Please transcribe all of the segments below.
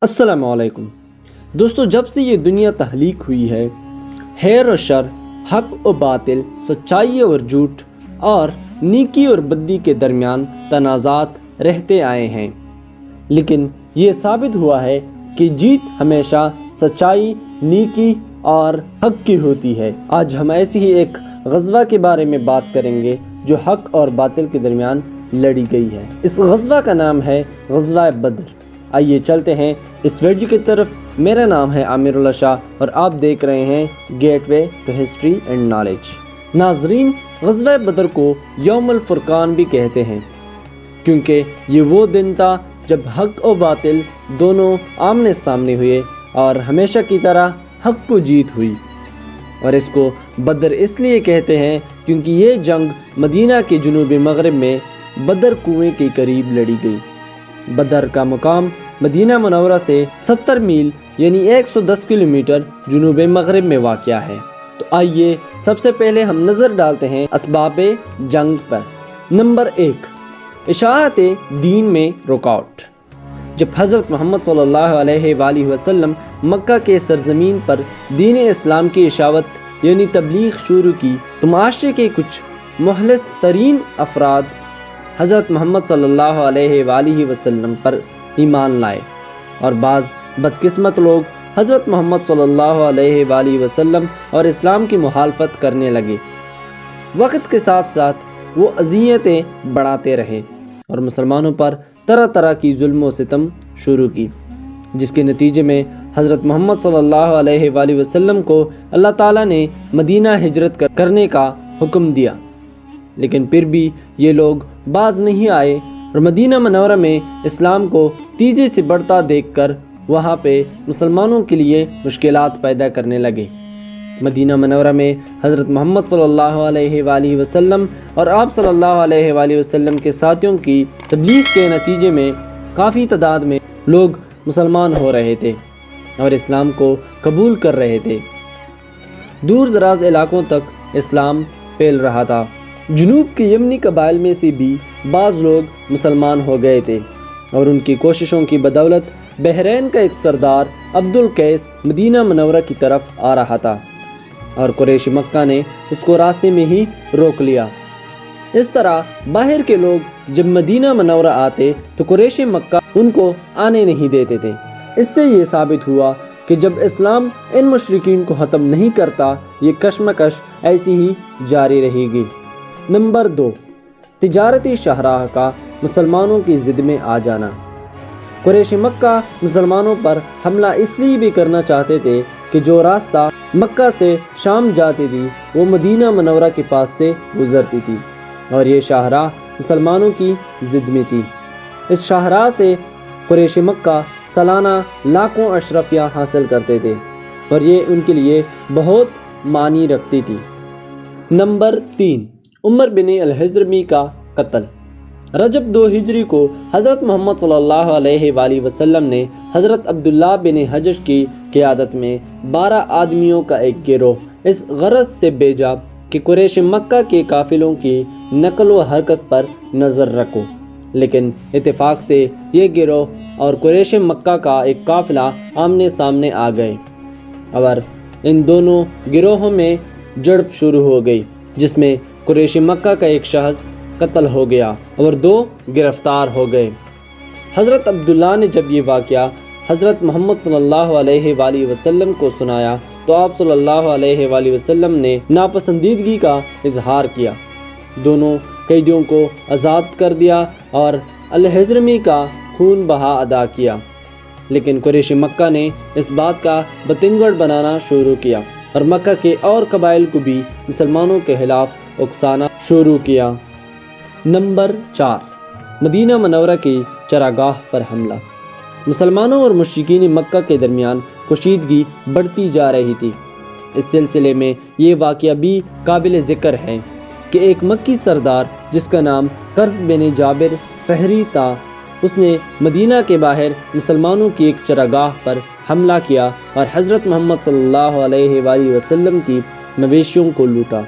السلام علیکم دوستو، جب سے یہ دنیا تخلیق ہوئی ہے، خیر و شر، حق و باطل، سچائی اور جھوٹ اور نیکی اور بدی کے درمیان تنازعات رہتے آئے ہیں، لیکن یہ ثابت ہوا ہے کہ جیت ہمیشہ سچائی، نیکی اور حق کی ہوتی ہے۔ آج ہم ایسی ہی ایک غزوہ کے بارے میں بات کریں گے جو حق اور باطل کے درمیان لڑی گئی ہے۔ اس غزوہ کا نام ہے غزوہ بدر۔ آئیے چلتے ہیں اس ویڈیو کی طرف۔ میرا نام ہے عامر اللہ شاہ اور آپ دیکھ رہے ہیں gateway to history and knowledge. ناظرین، غزوہ بدر کو یوم الفرقان بھی کہتے ہیں کیونکہ یہ وہ دن تھا جب حق و باطل دونوں آمنے سامنے ہوئے اور ہمیشہ کی طرح حق کو جیت ہوئی۔ اور اس کو بدر اس لیے کہتے ہیں کیونکہ یہ جنگ مدینہ کے جنوب مغرب میں بدر کنویں کے قریب لڑی گئی۔ بدر کا مقام مدینہ منورہ سے 70 میل یعنی 110 کلومیٹر جنوب مغرب میں واقع ہے۔ تو آئیے سب سے پہلے ہم نظر ڈالتے ہیں اسباب جنگ پر۔ نمبر 1، اشاعت دین میں رکاوٹ۔ جب حضرت محمد صلی اللہ علیہ وآلہ وسلم مکہ کے سرزمین پر دین اسلام کی اشاعت یعنی تبلیغ شروع کی تو معاشرے کے کچھ مخلص ترین افراد حضرت محمد صلی اللہ علیہ وآلہ وسلم پر ایمان لائے، اور بعض بدقسمت لوگ حضرت محمد صلی اللہ علیہ وآلہ وسلم اور اسلام کی مخالفت کرنے لگے۔ وقت کے ساتھ ساتھ وہ اذیتیں بڑھاتے رہے اور مسلمانوں پر طرح طرح کی ظلم و ستم شروع کی، جس کے نتیجے میں حضرت محمد صلی اللہ علیہ وآلہ وسلم کو اللہ تعالیٰ نے مدینہ ہجرت کرنے کا حکم دیا، لیکن پھر بھی یہ لوگ باز نہیں آئے اور مدینہ منورہ میں اسلام کو تیزی سے بڑھتا دیکھ کر وہاں پہ مسلمانوں کے لیے مشکلات پیدا کرنے لگے۔ مدینہ منورہ میں حضرت محمد صلی اللہ علیہ وآلہ وسلم اور آپ صلی اللہ علیہ وآلہ وسلم کے ساتھیوں کی تبلیغ کے نتیجے میں کافی تعداد میں لوگ مسلمان ہو رہے تھے اور اسلام کو قبول کر رہے تھے۔ دور دراز علاقوں تک اسلام پھیل رہا تھا۔ جنوب کے یمنی قبائل میں سے بھی بعض لوگ مسلمان ہو گئے تھے اور ان کی کوششوں کی بدولت بحرین کا ایک سردار عبد القیس مدینہ منورہ کی طرف آ رہا تھا اور قریش مکہ نے اس کو راستے میں ہی روک لیا۔ اس طرح باہر کے لوگ جب مدینہ منورہ آتے تو قریش مکہ ان کو آنے نہیں دیتے تھے۔ اس سے یہ ثابت ہوا کہ جب اسلام ان مشرکین کو ختم نہیں کرتا، یہ کشمکش ایسی ہی جاری رہے گی۔ نمبر 2، تجارتی شاہراہ کا مسلمانوں کی ضد میں آ جانا۔ قریش مکہ مسلمانوں پر حملہ اس لیے بھی کرنا چاہتے تھے کہ جو راستہ مکہ سے شام جاتی تھی وہ مدینہ منورہ کے پاس سے گزرتی تھی اور یہ شاہراہ مسلمانوں کی ضد میں تھی۔ اس شاہراہ سے قریش مکہ سالانہ لاکھوں اشرفیہ حاصل کرتے تھے اور یہ ان کے لیے بہت معنی رکھتی تھی۔ نمبر 3، عمر بن الحضرمی کا قتل۔ رجب 2 ہجری کو حضرت محمد صلی اللہ علیہ وآلہ وسلم نے حضرت عبداللہ بن حجش کی قیادت میں 12 آدمیوں کا ایک گروہ اس غرض سے بھیجا کہ قریش مکہ کے قافلوں کی نقل و حرکت پر نظر رکھو، لیکن اتفاق سے یہ گروہ اور قریش مکہ کا ایک قافلہ آمنے سامنے آ گئے اور ان دونوں گروہوں میں جھڑپ شروع ہو گئی، جس میں قریش مکہ کا ایک شخص قتل ہو گیا اور 2 گرفتار ہو گئے۔ حضرت عبداللہ نے جب یہ واقعہ حضرت محمد صلی اللہ علیہ وآلہ وسلم کو سنایا تو آپ صلی اللہ علیہ وآلہ وسلم نے ناپسندیدگی کا اظہار کیا، دونوں قیدیوں کو آزاد کر دیا اور الحضرمی کا خون بہا ادا کیا، لیکن قریش مکہ نے اس بات کا بتنگڑ بنانا شروع کیا اور مکہ کے اور قبائل کو بھی مسلمانوں کے خلاف اکسانا شروع کیا۔ نمبر 4، مدینہ منورہ کی چراگاہ پر حملہ۔ مسلمانوں اور مشرکین مکہ کے درمیان کشیدگی بڑھتی جا رہی تھی۔ اس سلسلے میں یہ واقعہ بھی قابل ذکر ہے کہ ایک مکی سردار جس کا نام قرظ بن جابر فہری تھا، اس نے مدینہ کے باہر مسلمانوں کی ایک چراگاہ پر حملہ کیا اور حضرت محمد صلی اللہ علیہ وآلہ وسلم کی مویشیوں کو لوٹا۔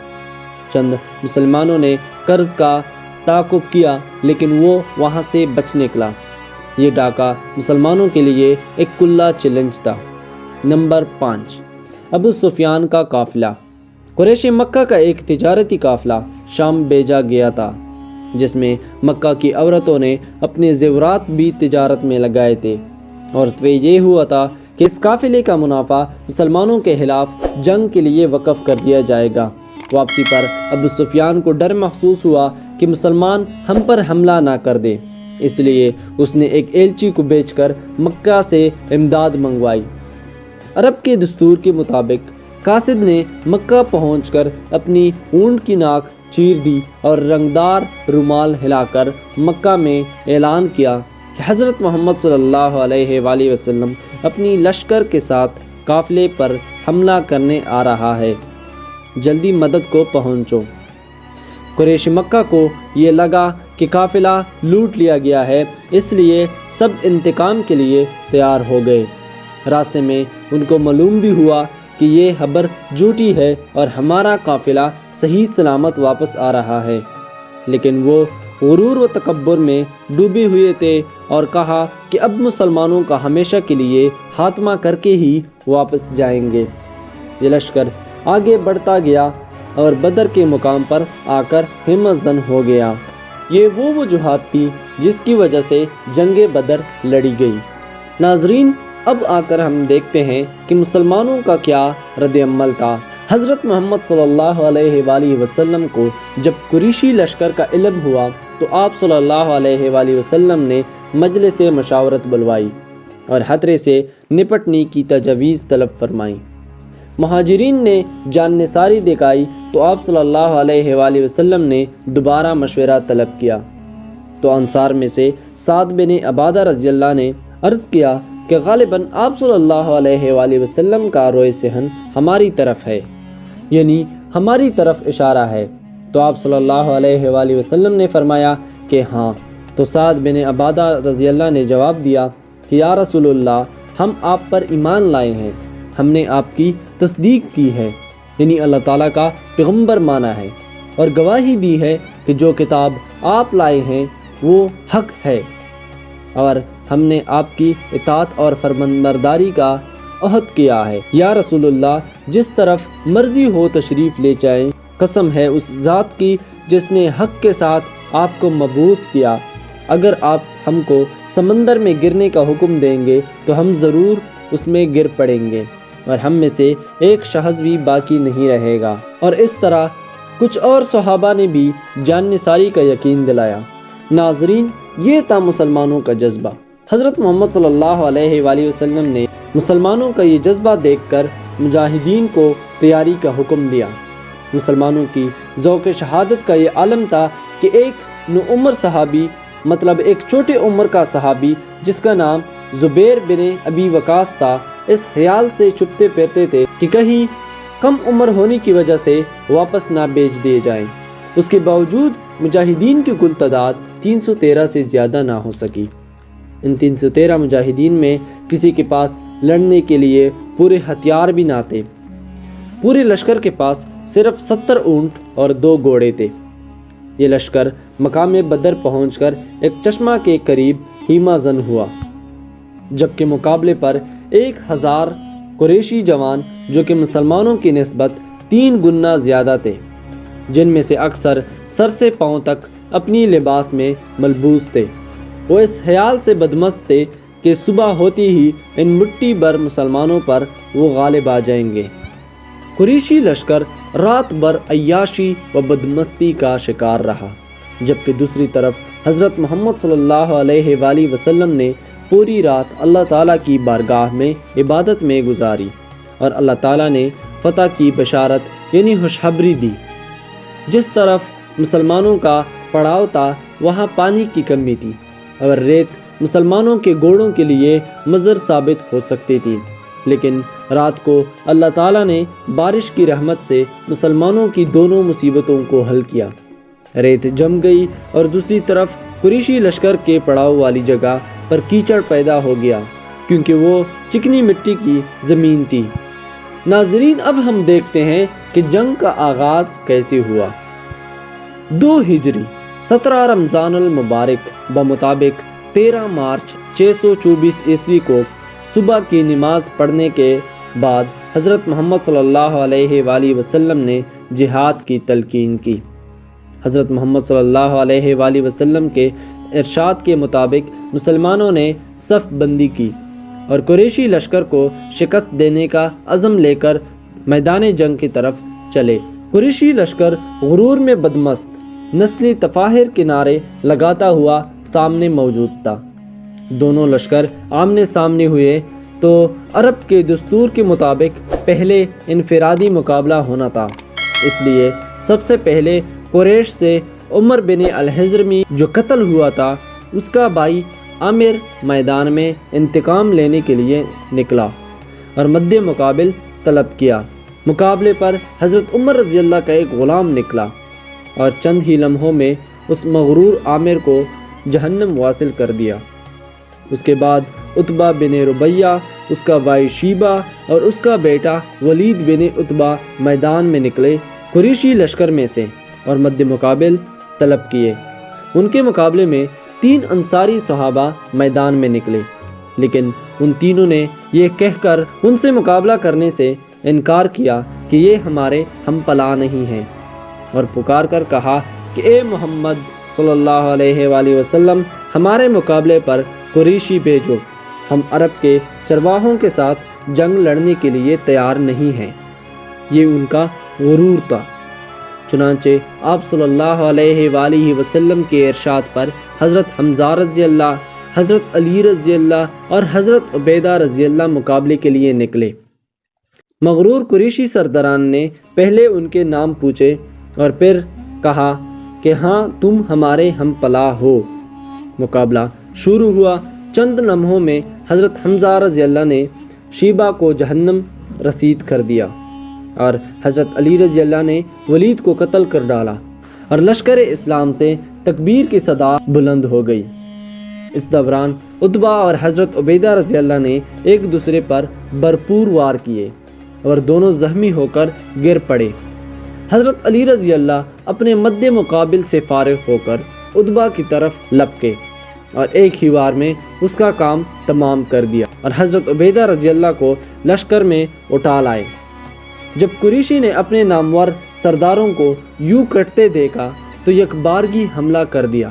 چند مسلمانوں نے قرظ کا تعاقب کیا لیکن وہ وہاں سے بچ نکلا۔ یہ ڈاکہ مسلمانوں کے لیے ایک کھلا چیلنج تھا۔ نمبر 5، ابو سفیان کا قافلہ۔ قریش مکہ کا ایک تجارتی قافلہ شام بھیجا گیا تھا، جس میں مکہ کی عورتوں نے اپنے زیورات بھی تجارت میں لگائے تھے، اور طے یہ ہوا تھا کہ اس قافلے کا منافع مسلمانوں کے خلاف جنگ کے لیے وقف کر دیا جائے گا۔ واپسی پر ابو سفیان کو ڈر محسوس ہوا کہ مسلمان ہم پر حملہ نہ کر دیں، اس لیے اس نے ایک ایلچی کو بھیج کر مکہ سے امداد منگوائی۔ عرب کے دستور کے مطابق قاصد نے مکہ پہنچ کر اپنی اونٹ کی ناک چیر دی اور رنگدار رومال ہلا کر مکہ میں اعلان کیا کہ حضرت محمد صلی اللہ علیہ وآلہ وسلم اپنی لشکر کے ساتھ قافلے پر حملہ کرنے آ رہا ہے، جلدی مدد کو پہنچو۔ قریش مکہ کو یہ لگا کہ قافلہ لوٹ لیا گیا ہے، اس لیے سب انتقام کے لیے تیار ہو گئے۔ راستے میں ان کو معلوم بھی ہوا کہ یہ خبر جھوٹی ہے اور ہمارا قافلہ صحیح سلامت واپس آ رہا ہے، لیکن وہ غرور و تکبر میں ڈوبے ہوئے تھے اور کہا کہ اب مسلمانوں کا ہمیشہ کے لیے خاتمہ کر کے ہی واپس جائیں گے۔ یہ لشکر آگے بڑھتا گیا اور بدر کے مقام پر آ کر ہمت زن ہو گیا۔ یہ وہ وجوہات تھی جس کی وجہ سے جنگ بدر لڑی گئی۔ ناظرین، اب آ کر ہم دیکھتے ہیں کہ مسلمانوں کا کیا رد عمل تھا۔ حضرت محمد صلی اللہ علیہ وآلہ وسلم کو جب قریشی لشکر کا علم ہوا تو آپ صلی اللہ علیہ وآلہ وسلم نے مجلس مشاورت بلوائی اور خطرے سے نپٹنے کی تجاویز طلب فرمائی۔ مہاجرین نے جان نثاری دکھائی تو آپ صلی اللہ علیہ وآلہ وسلم نے دوبارہ مشورہ طلب کیا تو انصار میں سے سعد بن عبادہ رضی اللہ نے عرض کیا کہ غالباً آپ صلی اللہ علیہ وآلہ وسلم کا روئے صحن ہماری طرف ہے، یعنی ہماری طرف اشارہ ہے۔ تو آپ صلی اللہ علیہ وآلہ وسلم نے فرمایا کہ ہاں۔ تو سعد بن عبادہ رضی اللہ نے جواب دیا کہ یا رسول اللہ، ہم آپ پر ایمان لائے ہیں، ہم نے آپ کی تصدیق کی ہے، یعنی اللہ تعالیٰ کا پیغمبر مانا ہے، اور گواہی دی ہے کہ جو کتاب آپ لائے ہیں وہ حق ہے، اور ہم نے آپ کی اطاعت اور فرمانبرداری کا عہد کیا ہے۔ یا رسول اللہ، جس طرف مرضی ہو تشریف لے جائیں، قسم ہے اس ذات کی جس نے حق کے ساتھ آپ کو مبعوث کیا، اگر آپ ہم کو سمندر میں گرنے کا حکم دیں گے تو ہم ضرور اس میں گر پڑیں گے، اور ہم میں سے ایک شخص بھی باقی نہیں رہے گا۔ اور اس طرح کچھ اور صحابہ نے بھی جان نثاری کا یقین دلایا۔ ناظرین، یہ تھا مسلمانوں کا جذبہ۔ حضرت محمد صلی اللہ علیہ وآلہ وسلم نے مسلمانوں کا یہ جذبہ دیکھ کر مجاہدین کو تیاری کا حکم دیا۔ مسلمانوں کی ذوق شہادت کا یہ عالم تھا کہ ایک نوعمر صحابی، مطلب ایک چھوٹے عمر کا صحابی جس کا نام زبیر بن ابی وقاص تھا، اس خیال سے چھپتے پھرتے تھے کہ کہیں کم عمر ہونے کی وجہ سے واپس نہ بھیج دیے جائیں۔ اس کے باوجود مجاہدین کی کل تعداد 313 سے زیادہ نہ ہو سکی۔ ان 313 مجاہدین میں کسی کے پاس لڑنے کے لیے پورے ہتھیار بھی نہ تھے۔ پورے لشکر کے پاس صرف 70 اونٹ اور 2 گھوڑے تھے۔ یہ لشکر مقام بدر پہنچ کر ایک چشمہ کے قریب خیمہ زن ہوا، جبکہ مقابلے پر 1000 قریشی جوان جو کہ مسلمانوں کی نسبت 3 گنا زیادہ تھے، جن میں سے اکثر سر سے پاؤں تک اپنی لباس میں ملبوس تھے۔ وہ اس خیال سے بدمست تھے کہ صبح ہوتی ہی ان مٹھی بھر مسلمانوں پر وہ غالب آ جائیں گے۔ قریشی لشکر رات بھر عیاشی و بدمستی کا شکار رہا، جبکہ دوسری طرف حضرت محمد صلی اللہ علیہ وآلہ وسلم نے پوری رات اللہ تعالیٰ کی بارگاہ میں عبادت میں گزاری، اور اللہ تعالیٰ نے فتح کی بشارت یعنی خوشخبری دی۔ جس طرف مسلمانوں کا پڑاؤ تھا وہاں پانی کی کمی تھی، اور ریت مسلمانوں کے گھوڑوں کے لیے مضر ثابت ہو سکتی تھی، لیکن رات کو اللہ تعالیٰ نے بارش کی رحمت سے مسلمانوں کی دونوں مصیبتوں کو حل کیا۔ ریت جم گئی اور دوسری طرف قریشی لشکر کے پڑاؤ والی جگہ پر کیچڑ پیدا ہو گیا، کیونکہ وہ چکنی مٹی کی زمین تھی۔ ناظرین، اب ہم دیکھتے ہیں کہ جنگ کا آغاز کیسے ہوا۔ 2 ہجری 17 رمضان المبارک بمطابق 13 مارچ 624 عیسوی کو صبح کی نماز پڑھنے کے بعد حضرت محمد صلی اللہ علیہ وآلہ وسلم نے جہاد کی تلقین کی۔ حضرت محمد صلی اللہ علیہ وآلہ وسلم کے ارشاد کے مطابق مسلمانوں نے صف بندی کی اور قریشی لشکر کو شکست دینے کا عزم لے کر میدان جنگ کی طرف چلے۔ قریشی لشکر غرور میں بدمست نسلی تفاخر کے نعرے لگاتا ہوا سامنے موجود تھا۔ دونوں لشکر آمنے سامنے ہوئے تو عرب کے دستور کے مطابق پہلے انفرادی مقابلہ ہونا تھا، اس لیے سب سے پہلے قریش سے عمر بن الحضرمی جو قتل ہوا تھا اس کا بھائی عامر میدان میں انتقام لینے کے لیے نکلا اور مد مقابل طلب کیا۔ مقابلے پر حضرت عمر رضی اللہ کا ایک غلام نکلا اور چند ہی لمحوں میں اس مغرور عامر کو جہنم واصل کر دیا۔ اس کے بعد عتبہ بن ربیہ، اس کا بھائی شیبہ اور اس کا بیٹا ولید بن عتبہ میدان میں نکلے قریشی لشکر میں سے اور مد مقابل طلب کیے۔ ان کے مقابلے میں 3 انصاری صحابہ میدان میں نکلے، لیکن ان تینوں نے یہ کہہ کر ان سے مقابلہ کرنے سے انکار کیا کہ یہ ہمارے ہم پلا نہیں ہیں، اور پکار کر کہا کہ اے محمد صلی اللہ علیہ وآلہ وسلم، ہمارے مقابلے پر قریشی بھیجو، ہم عرب کے چرواہوں کے ساتھ جنگ لڑنے کے لیے تیار نہیں ہیں۔ یہ ان کا غرور تھا۔ چنانچہ آپ صلی اللہ علیہ وآلہ وسلم کے ارشاد پر حضرت حمزہ رضی اللہ، حضرت علی رضی اللہ اور حضرت عبیدہ رضی اللہ مقابلے کے لیے نکلے۔ مغرور قریشی سرداران نے پہلے ان کے نام پوچھے اور پھر کہا کہ ہاں تم ہمارے ہم پلا ہو۔ مقابلہ شروع ہوا۔ چند لمحوں میں حضرت حمزہ رضی اللہ نے شیبہ کو جہنم رسید کر دیا اور حضرت علی رضی اللہ نے ولید کو قتل کر ڈالا اور لشکر اسلام سے تکبیر کی صدا بلند ہو گئی۔ اس دوران عتبہ اور حضرت عبیدہ رضی اللہ نے ایک دوسرے پر بھرپور وار کیے اور دونوں زخمی ہو کر گر پڑے۔ حضرت علی رضی اللہ اپنے مد مقابل سے فارغ ہو کر عتبہ کی طرف لپکے اور ایک ہی وار میں اس کا کام تمام کر دیا اور حضرت عبیدہ رضی اللہ کو لشکر میں اٹھا لائے۔ جب قریشی نے اپنے نامور سرداروں کو یوں کٹتے دیکھا تو یکبارگی حملہ کر دیا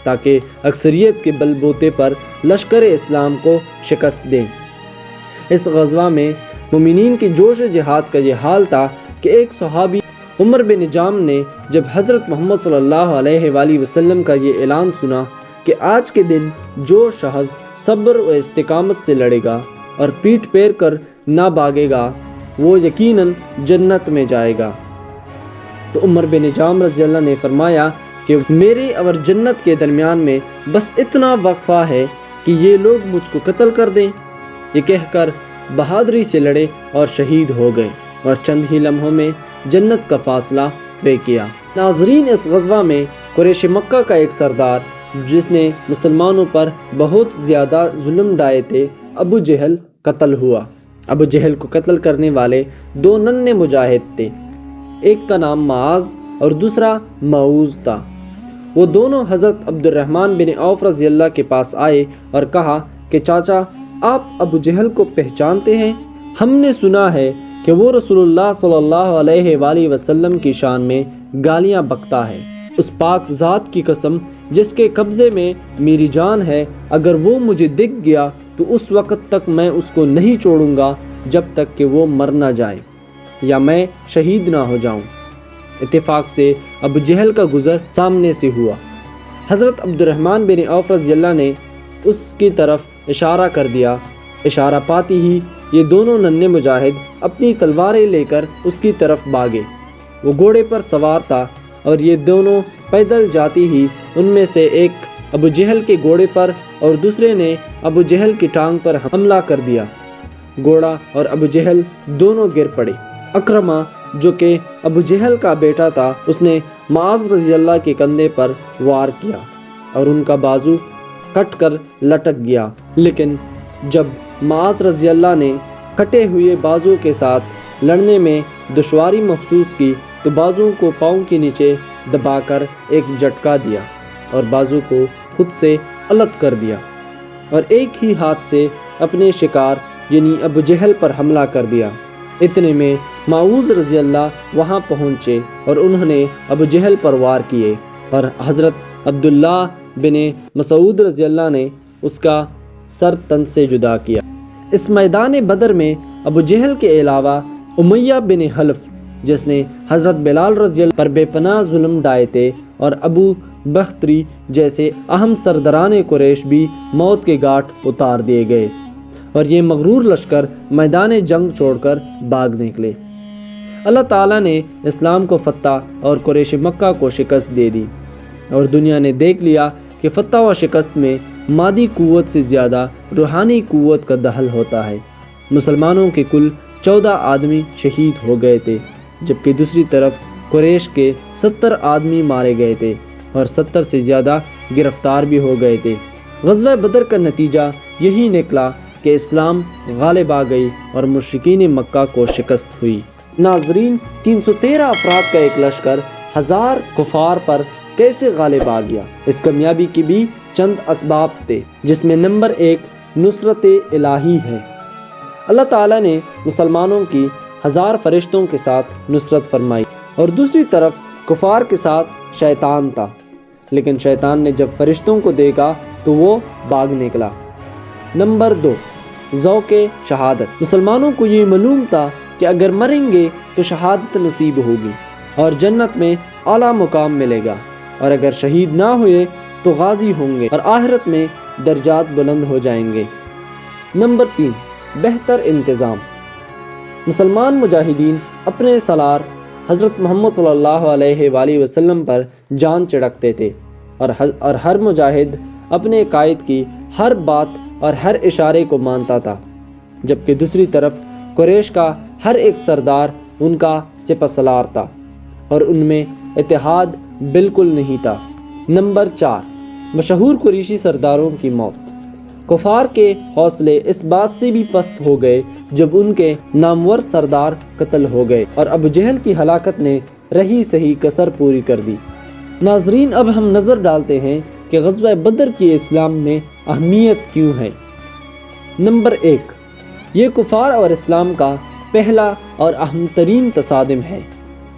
تاکہ اکثریت کے بل بوتے پر لشکر اسلام کو شکست دیں۔ اس غزوہ میں مومنین کی جوش جہاد کا یہ حال تھا کہ ایک صحابی عمر بن جام نے جب حضرت محمد صلی اللہ علیہ وآلہ وسلم کا یہ اعلان سنا کہ آج کے دن جو شخص صبر و استقامت سے لڑے گا اور پیٹھ پھیر کر نہ بھاگے گا وہ یقیناً جنت میں جائے گا، تو عمر بن جام رضی اللہ نے فرمایا کہ میرے اور جنت کے درمیان میں بس اتنا وقفہ ہے کہ یہ لوگ مجھ کو قتل کر دیں۔ یہ کہہ کر بہادری سے لڑے اور شہید ہو گئے اور چند ہی لمحوں میں جنت کا فاصلہ طے کیا۔ ناظرین، اس غزوہ میں قریش مکہ کا ایک سردار جس نے مسلمانوں پر بہت زیادہ ظلم ڈھائے تھے، ابو جہل قتل ہوا۔ ابو جہل کو قتل کرنے والے 2 ننھے مجاہد تھے، ایک کا نام معاذ اور دوسرا معوذ تھا۔ وہ دونوں حضرت عبد الرحمن بن عوف رضی اللہ کے پاس آئے اور کہا کہ چاچا، آپ ابو جہل کو پہچانتے ہیں؟ ہم نے سنا ہے کہ وہ رسول اللہ صلی اللہ علیہ وآلہ وسلم کی شان میں گالیاں بکتا ہے۔ اس پاک ذات کی قسم جس کے قبضے میں میری جان ہے، اگر وہ مجھے دکھ گیا تو اس وقت تک میں اس کو نہیں چھوڑوں گا جب تک کہ وہ مر نہ جائے یا میں شہید نہ ہو جاؤں۔ اتفاق سے ابو جہل کا گزر سامنے سے ہوا۔ حضرت عبد الرحمن بن عوف رضی اللہ نے اس کی طرف اشارہ کر دیا۔ اشارہ پاتی ہی یہ دونوں ننھے مجاہد اپنی تلواریں لے کر اس کی طرف بھاگے۔ وہ گھوڑے پر سوار تھا اور یہ دونوں پیدل جاتی ہی ان میں سے ایک ابو جہل کے گھوڑے پر اور دوسرے نے ابو جہل کی ٹانگ پر حملہ کر دیا۔ گھوڑا اور ابو جہل دونوں گر پڑے۔ اکرمہ جو کہ ابو جہل کا بیٹا تھا، اس نے معاذ رضی اللہ کے کندھے پر وار کیا اور ان کا بازو کٹ کر لٹک گیا، لیکن جب معاذ رضی اللہ نے کٹے ہوئے بازو کے ساتھ لڑنے میں دشواری محسوس کی تو بازو کو پاؤں کے نیچے دبا کر ایک جھٹکا دیا اور بازو کو خود سے الٹ کر دیا اور ایک ہی ہاتھ سے اپنے شکار یعنی ابو جہل پر حملہ کر دیا۔ اتنے میں معوذ رضی اللہ وہاں پہنچے اور انہوں نے ابو جہل پر وار کیے اور حضرت عبداللہ بن مسعود رضی اللہ نے اس کا سر تن سے جدا کیا۔ اس میدان بدر میں ابو جہل کے علاوہ امیہ بن حلف جس نے حضرت بلال رضی اللہ پر بے پناہ ظلم ڈھائے تھے اور ابو بختری جیسے اہم سرداران قریش بھی موت کے گھاٹ اتار دیے گئے اور یہ مغرور لشکر میدان جنگ چھوڑ کر بھاگ نکلے۔ اللہ تعالیٰ نے اسلام کو فتح اور قریش مکہ کو شکست دے دی اور دنیا نے دیکھ لیا کہ فتح و شکست میں مادی قوت سے زیادہ روحانی قوت کا دخل ہوتا ہے۔ مسلمانوں کے کل 14 آدمی شہید ہو گئے تھے جبکہ دوسری طرف قریش کے 70 آدمی مارے گئے تھے اور 70 سے زیادہ گرفتار بھی ہو گئے تھے۔ غزوہ بدر کا نتیجہ یہی نکلا کہ اسلام غالب آ گئی اور مشرکین مکہ کو شکست ہوئی۔ ناظرین، 313 افراد کا ایک لشکر 1000 کفار پر کیسے غالب آ گیا؟ اس کامیابی کی بھی چند اسباب تھے جس میں نمبر 1 نصرت الہی ہے۔ اللہ تعالیٰ نے مسلمانوں کی 1000 فرشتوں کے ساتھ نصرت فرمائی اور دوسری طرف کفار کے ساتھ شیطان تھا، لیکن شیطان نے جب فرشتوں کو دیکھا تو وہ بھاگ نکلا۔ نمبر 2 ذوق شہادت۔ مسلمانوں کو یہ معلوم تھا کہ اگر مریں گے تو شہادت نصیب ہوگی اور جنت میں اعلیٰ مقام ملے گا، اور اگر شہید نہ ہوئے تو غازی ہوں گے اور آخرت میں درجات بلند ہو جائیں گے۔ نمبر 3 بہتر انتظام۔ مسلمان مجاہدین اپنے سالار حضرت محمد صلی اللہ علیہ وآلہ وسلم پر جان چڑھکتے تھے اور ہر مجاہد اپنے قائد کی ہر بات اور ہر اشارے کو مانتا تھا، جبکہ دوسری طرف قریش کا ہر ایک سردار ان کا سپہ سالار تھا اور ان میں اتحاد بالکل نہیں تھا۔ نمبر 4 مشہور قریشی سرداروں کی موت۔ کفار کے حوصلے اس بات سے بھی پست ہو گئے جب ان کے نامور سردار قتل ہو گئے اور ابو جہل کی ہلاکت نے رہی سہی کسر پوری کر دی۔ ناظرین، اب ہم نظر ڈالتے ہیں کہ غزوہ بدر کی اسلام میں اہمیت کیوں ہے۔ نمبر 1 یہ کفار اور اسلام کا پہلا اور اہم ترین تصادم ہے۔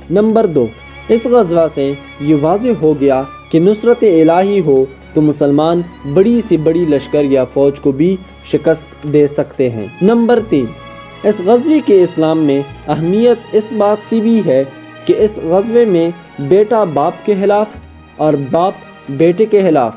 نمبر 2 اس غزوہ سے یہ واضح ہو گیا کہ نصرت الہی ہو تو مسلمان بڑی سے بڑی لشکر یا فوج کو بھی شکست دے سکتے ہیں۔ نمبر 3 اس غزوے کے اسلام میں اہمیت اس بات سے بھی ہے کہ اس غزوے میں بیٹا باپ کے خلاف اور باپ بیٹے کے خلاف،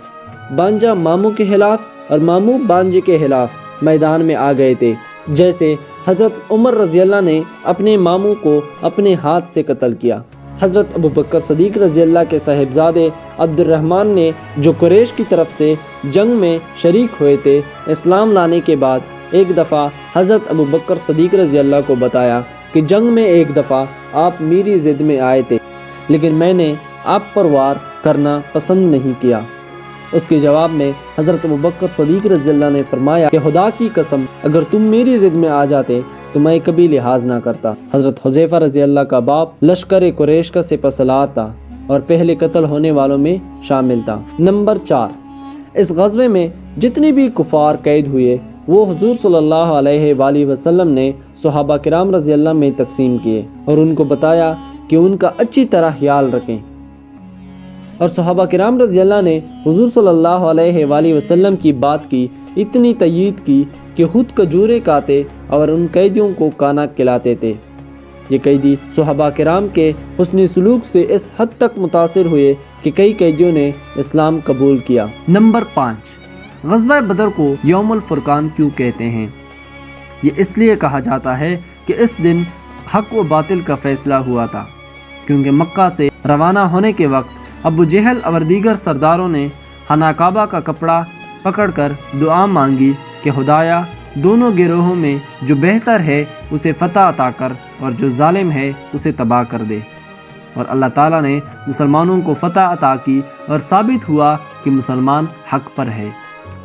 بانجا ماموں کے خلاف اور ماموں بانجے کے خلاف میدان میں آ گئے تھے، جیسے حضرت عمر رضی اللہ نے اپنے ماموں کو اپنے ہاتھ سے قتل کیا۔ حضرت ابو بکر صدیق رضی اللہ کے صاحبزادے عبد الرحمن نے جو قریش کی طرف سے جنگ میں شریک ہوئے تھے، اسلام لانے کے بعد ایک دفعہ حضرت ابو بکر صدیق رضی اللہ کو بتایا کہ جنگ میں ایک دفعہ آپ میری ضد میں آئے تھے لیکن میں نے آپ پر وار کرنا پسند نہیں کیا۔ اس کے جواب میں حضرت ابو بکر صدیق رضی اللہ نے فرمایا کہ خدا کی قسم اگر تم میری ضد میں آ جاتے تو میں کبھی لحاظ نہ کرتا۔ حضرت حذیفہ رضی اللہ کا باپ لشکر قریش کا سپہ سالار تھا اور پہلے قتل ہونے والوں میں شامل تھا۔ نمبر 4 اس غزوے میں جتنے بھی کفار قید ہوئے وہ حضور صلی اللہ علیہ وآلہ وسلم نے صحابہ کرام رضی اللہ میں تقسیم کیے اور ان کو بتایا کہ ان کا اچھی طرح خیال رکھیں، اور صحابہ کرام رضی اللہ نے حضور صلی اللہ علیہ وآلہ وسلم کی بات کی اتنی تائید کی کہ خود کھجوریں کھاتے اور ان قیدیوں کو کھانا کھلاتے تھے۔ یہ قیدی صحابہ کرام کے حسن سلوک سے اس حد تک متاثر ہوئے کہ کئی قیدیوں نے اسلام قبول کیا۔ نمبر 5 غزوہ بدر کو یوم الفرقان کیوں کہتے ہیں؟ یہ اس لیے کہا جاتا ہے کہ اس دن حق و باطل کا فیصلہ ہوا تھا، کیونکہ مکہ سے روانہ ہونے کے وقت ابو جہل اور دیگر سرداروں نے خانہ کعبہ کا کپڑا پکڑ کر دعا مانگی کہ خدایا دونوں گروہوں میں جو بہتر ہے اسے فتح عطا کر اور جو ظالم ہے اسے تباہ کر دے، اور اللہ تعالیٰ نے مسلمانوں کو فتح عطا کی اور ثابت ہوا کہ مسلمان حق پر ہے۔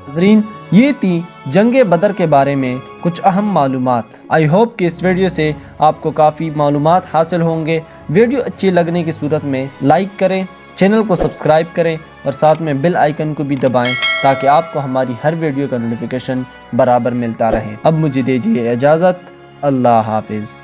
ناظرین، یہ تھی جنگ بدر کے بارے میں کچھ اہم معلومات۔ آئی ہوپ کہ اس ویڈیو سے آپ کو کافی معلومات حاصل ہوں گے۔ ویڈیو اچھی لگنے کی صورت میں لائک کریں، چینل کو سبسکرائب کریں اور ساتھ میں بیل آئیکن کو بھی دبائیں تاکہ آپ کو ہماری ہر ویڈیو کا نوٹیفیکیشن برابر ملتا رہے۔ اب مجھے دیجیے اجازت، اللہ حافظ۔